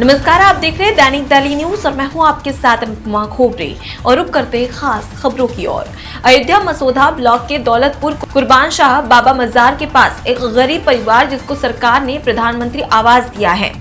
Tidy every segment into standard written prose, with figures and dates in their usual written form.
नमस्कार, आप देख रहे हैं दैनिक दिल्ली न्यूज और मैं हूं आपके साथ अनुपमा खोबरे। और रुक करते हैं खास खबरों की ओर। अयोध्या मसौदा ब्लॉक के दौलतपुर कुर्बान शाह बाबा मजार के पास एक गरीब परिवार जिसको सरकार ने प्रधानमंत्री आवास दिया है,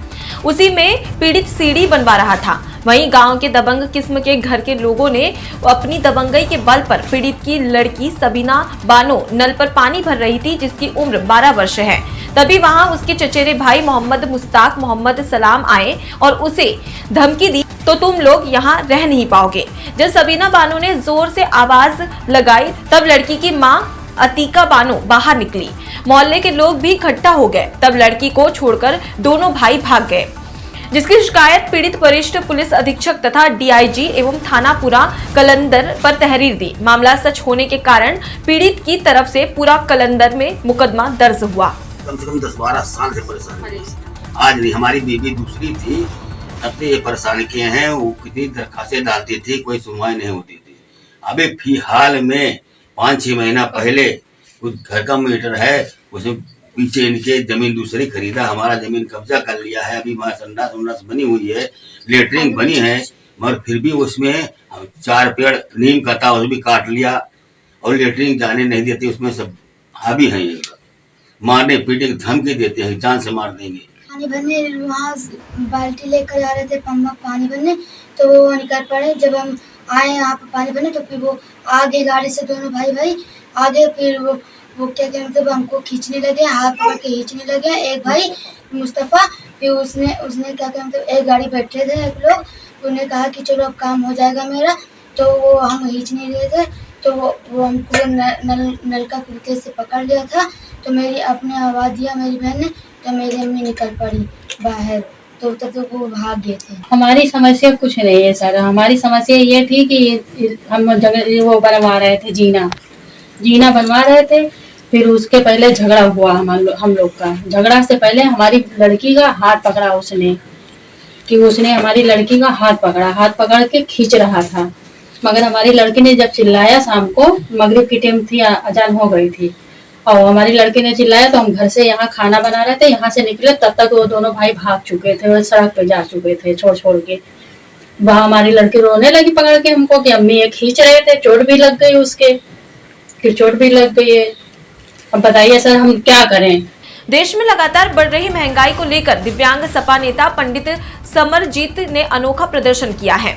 उसी में पीड़ित सीढ़ी बनवा रहा था। वहीं गांव के दबंग किस्म के घर के लोगों ने अपनी दबंगई के बल पर पीड़ित की लड़की सबीना बानो नल पर पानी भर रही थी, जिसकी उम्र 12 वर्ष है। तभी वहां उसके चचेरे भाई मोहम्मद मुश्ताक मोहम्मद सलाम आए और उसे धमकी दी, तो तुम लोग यहाँ रह नहीं पाओगे। जब सबीना बानो ने जोर से आवाज लगाई तब लड़की की मां अतीका बानो बाहर निकली। मोहल्ले के लोग भी इकट्ठा हो गए। तब लड़की को छोड़कर दोनों भाई भाग गए, जिसकी शिकायत पीड़ित वरिष्ठ पुलिस अधीक्षक तथा डीआईजी एवं थाना पूरा कलंदर पर तहरीर दी। मामला सच होने के कारण पीड़ित की तरफ से पूरा कलंदर में मुकदमा दर्ज हुआ। कम से कम 10-12 साल से परेशान है। आज नहीं, हमारी बीवी दूसरी थी, तब से ये परेशान किए हैं। वो कितनी दरखास्तें डालती थी, कोई सुनवाई नहीं होती थी। अभी फिलहाल में 5-6 महीना पहले उस घर का मीटर है, उसमें पीछे इनके जमीन दूसरी खरीदा, हमारा जमीन कब्जा कर लिया है। अभी हमारा संडास उंडास बनी हुई है, लेटरिन बनी है, मगर फिर भी उसमें 4 पेड़ नीम का था, उस भी काट लिया और लेटरिन जाने नहीं देते। उसमें सब हावी है, मारने पीटने की धमकी देते हैं, जान से मार देंगे। पानी भरने वहाँ बाल्टी लेकर जा रहे थे पंप पानी भरने, तो वो निकल पड़े। जब हम आए यहाँ पे पानी भरने, तो फिर वो आगे गाड़ी से दोनों भाई आगे, फिर वो क्या कहते हैं, हमको खींचने लगे, हाथ पकड़ के खींचने लगे। एक भाई मुस्तफ़ा, फिर उसने क्या कहते हैं, एक गाड़ी बैठे थे एक लोग, उन्हें कहा कि चलो अब काम हो जाएगा मेरा, तो वो हम खींच नहीं रहे थे, तो वो हमको नल का कुर्ते से पकड़ लिया था। तो मेरी अपने आवाज़ दिया मेरी बहन ने, तो मेरी अम्मी निकल पड़ी बाहर, तो तब तक वो भाग गए थे। हमारी समस्या कुछ नहीं है सर, हमारी समस्या ये थी कि हम जगह वो बनवा रहे थे, जीना बनवा रहे थे। फिर उसके पहले झगड़ा हुआ हम लोग का। झगड़ा से पहले हमारी लड़की का हाथ पकड़ा उसने हमारी लड़की का हाथ पकड़ के खींच रहा था। मगर हमारी लड़की ने जब चिल्लाया, शाम को मगरिब की टाइम थी, अजान हो गई थी, और हमारी लड़की ने चिल्लाया, तो हम घर से यहाँ खाना बना रहे थे, यहाँ से निकले, तब तक वो दोनों भाई भाग चुके थे, वो सड़क पे जा चुके थे छोड़ के। वहाँ हमारी लड़की रोने लगी पकड़ के हमको कि अम्मी ये खींच रहे थे, चोट भी लग गई उसके, फिर चोट भी लग गई है। अब बताइए सर, हम क्या करें। देश में लगातार बढ़ रही महंगाई को लेकर दिव्यांग सपा नेता पंडित समरजीत ने अनोखा प्रदर्शन किया है।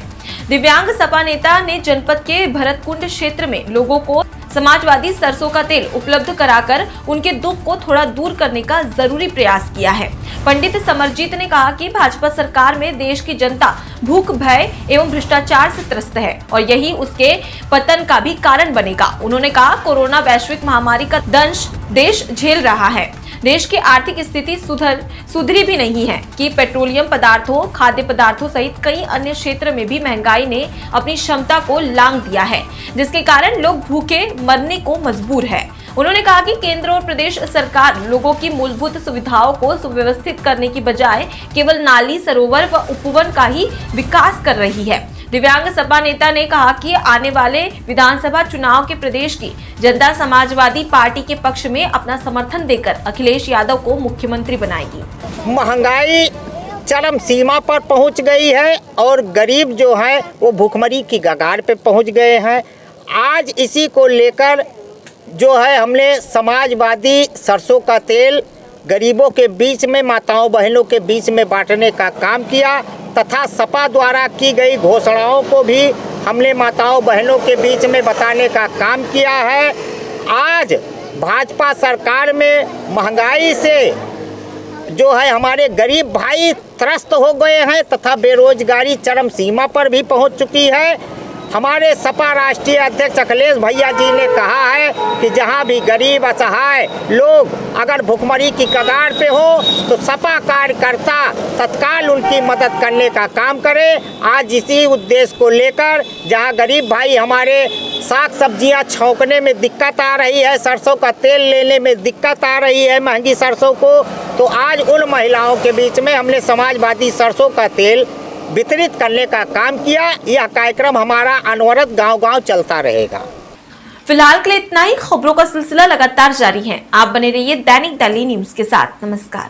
दिव्यांग सपा नेता ने जनपद के भरतकुंड क्षेत्र में लोगों को समाजवादी सरसों का तेल उपलब्ध कराकर उनके दुख को थोड़ा दूर करने का जरूरी प्रयास किया है। पंडित समरजीत ने कहा कि भाजपा सरकार में देश की जनता भूख, भय एवं भ्रष्टाचार से त्रस्त है और यही उसके पतन का भी कारण बनेगा। उन्होंने कहा, कोरोना वैश्विक महामारी का दंश देश झेल रहा है। देश की आर्थिक स्थिति सुधरी भी नहीं है कि पेट्रोलियम पदार्थों, खाद्य पदार्थों सहित कई अन्य क्षेत्र में भी महंगाई ने अपनी क्षमता को लांघ दिया है, जिसके कारण लोग भूखे मरने को मजबूर है। उन्होंने कहा कि केंद्र और प्रदेश सरकार लोगों की मूलभूत सुविधाओं को सुव्यवस्थित करने की बजाय केवल नाली, सरोवर व उपवन का ही विकास कर रही है। दिव्यांग सपा नेता ने कहा कि आने वाले विधानसभा चुनाव के प्रदेश की जनता समाजवादी पार्टी के पक्ष में अपना समर्थन देकर अखिलेश यादव को मुख्यमंत्री बनाएगी। महंगाई चरम सीमा पर पहुंच गई है और गरीब जो है वो भूखमरी की कगार पे पहुंच गए हैं। आज इसी को लेकर जो है हमने समाजवादी सरसों का तेल गरीबों के बीच में, माताओं बहनों के बीच में बांटने का काम किया तथा सपा द्वारा की गई घोषणाओं को भी हमने माताओं बहनों के बीच में बताने का काम किया है। आज भाजपा सरकार में महंगाई से जो है हमारे गरीब भाई त्रस्त हो गए हैं तथा बेरोजगारी चरम सीमा पर भी पहुंच चुकी है। हमारे सपा राष्ट्रीय अध्यक्ष अखिलेश भैया जी ने कहा है कि जहां भी गरीब असहाय लोग अगर भुखमरी की कगार पे हो तो सपा कार्यकर्ता तत्काल उनकी मदद करने का काम करे। आज इसी उद्देश्य को लेकर जहां गरीब भाई हमारे साग सब्जियां छौंकने में दिक्कत आ रही है, सरसों का तेल लेने में दिक्कत आ रही है महंगी सरसों को, तो आज उन महिलाओं के बीच में हमने समाजवादी सरसों का तेल वितरित करने का काम किया। यह कार्यक्रम हमारा अनवरत गांव-गांव चलता रहेगा। फिलहाल के लिए इतना ही। खबरों का सिलसिला लगातार जारी है। आप बने रहिए दैनिक दिल्ली न्यूज के साथ। नमस्कार।